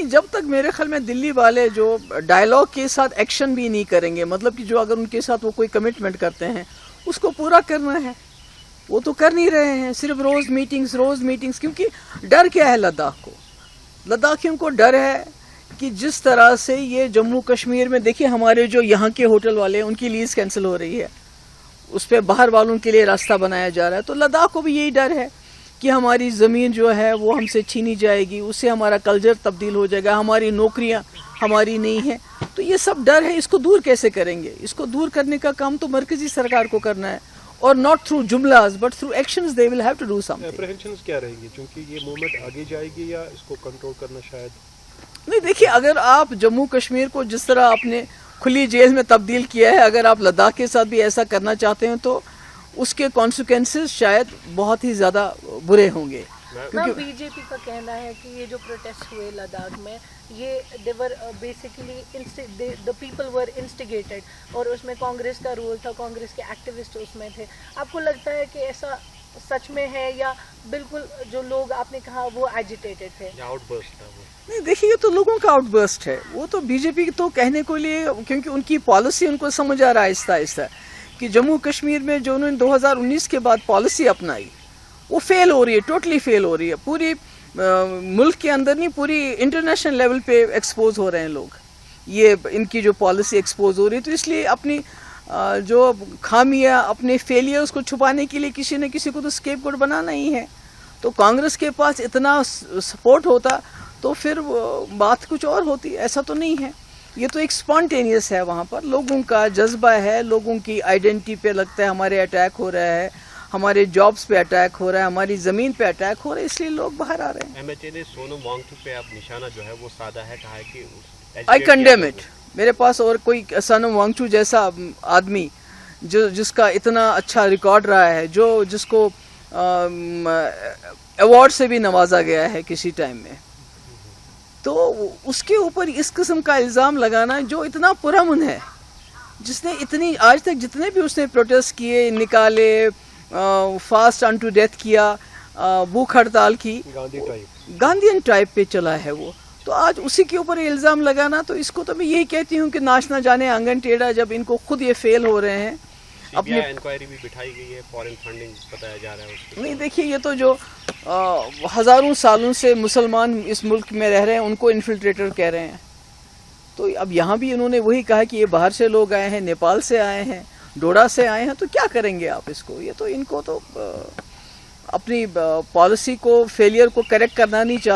नहीं, जब तक मेरे ख्याल में दिल्ली वाले जो डायलॉग के साथ एक्शन भी नहीं करेंगे, मतलब कि जो अगर उनके साथ वो कोई कमिटमेंट करते हैं उसको पूरा करना है, वो तो कर नहीं रहे हैं, सिर्फ रोज मीटिंग्स। क्योंकि डर क्या है लद्दाख को, लद्दाखियों को डर है कि जिस तरह से ये जम्मू कश्मीर में देखिए हमारे जो यहाँ के होटल वाले हैं उनकी लीज कैंसिल हो रही है, उस पर बाहर वालों के लिए रास्ता बनाया जा रहा है। तो लद्दाख को भी यही डर है कि हमारी ज़मीन जो है वो हमसे छीनी जाएगी, उससे हमारा कल्चर तब्दील हो जाएगा, हमारी नौकरियां हमारी नहीं है। तो ये सब डर है, इसको दूर कैसे करेंगे? इसको दूर करने का काम तो मरकजी सरकार को करना है, और नॉट थ्रू जुमलास but through actions they will have to do something. Apprehensions क्या रहेंगी, क्योंकि ये मूवमेंट आगे जाएगी या इसको कंट्रोल करना शायद? नहीं, देखिए अगर आप जम्मू कश्मीर को जिस तरह आपने खुली जेल में तब्दील किया है, अगर आप लद्दाख के साथ भी ऐसा करना चाहते हैं तो उसके कॉन्सिक्वेंसेस शायद बहुत ही ज़्यादा बुरे होंगे। बीजेपी का कहना है कि ये जो प्रोटेस्ट हुए लद्दाख में, ये they were basically the people were instigated, और उसमें कांग्रेस का रोल था, कांग्रेस के एक्टिविस्ट उसमें थे। आपको लगता है कि ऐसा सच में है या बिल्कुल जो लोग आपने कहा वो एजिटेटेड थे, आउटबर्स्ट था वो? नहीं, देखिए ये तो लोगों का आउटबर्स्ट है, वो तो बीजेपी तो कहने को लिए, क्योंकि उनकी पॉलिसी उनको समझ आ रहा है आहिस्ता आहिस्ता कि जम्मू कश्मीर में जो उन्होंने 2019 के बाद पॉलिसी अपनाई वो फेल हो रही है, टोटली फेल हो रही है। पूरी मुल्क के अंदर नहीं, पूरी इंटरनेशनल लेवल पे एक्सपोज हो रहे हैं लोग, ये इनकी जो पॉलिसी एक्सपोज हो रही है। तो इसलिए अपनी जो खामियां, अपने फेलियर्स को छुपाने के लिए किसी न किसी को तो स्केपगोट बनाना ही है। तो कांग्रेस के पास इतना सपोर्ट होता तो फिर बात कुछ और होती, ऐसा तो नहीं है। ये तो एक स्पॉन्टेनियस है, वहाँ पर लोगों का जज्बा है, लोगों की आइडेंटिटी पे लगता है हमारे अटैक हो रहा है, हमारे जॉब्स पे अटैक हो रहा है, हमारी ज़मीन पे अटैक हो रहा है, इसलिए लोग बाहर आ रहे हैं। एमएचए ने सोनम वांगचुक पे आप निशाना जो है वो साधा है, कहा है कि आई कंडेम इट। मेरे पास और कोई सोनम वांगचुक जैसा आदमी जिसका इतना अच्छा रिकॉर्ड रहा है, जिसको अवार्ड से भी नवाजा गया है किसी टाइम में, तो उसके ऊपर इस किस्म का इल्ज़ाम लगाना, जो इतना पुरअमन है, जिसने इतनी आज तक जितने भी उसने प्रोटेस्ट किए, निकाले, फास्ट अन टू डेथ किया, भूख हड़ताल की, गांधीयन टाइप पे चला है वो, तो आज उसी के ऊपर इल्ज़ाम लगाना, तो इसको तो मैं यही कहती हूँ कि नाच ना जाने आंगन टेढ़ा, जब इनको खुद ये फेल हो रहे हैं। अपनी इंक्वायरी भी बिठाई गई है, फॉरेन फंडिंग बताया जा रहा है उसको। नहीं, देखिए ये तो जो हज़ारों सालों से मुसलमान इस मुल्क में रह रहे हैं उनको इन्फिल्ट्रेटर कह रहे हैं, तो अब यहाँ भी इन्होंने वही कहा कि ये बाहर से लोग आए हैं, नेपाल से आए हैं, डोडा से आए हैं, तो क्या करेंगे आप इसको? ये तो इनको तो अपनी पॉलिसी को, फेलियर को करेक्ट करना नहीं चाहते।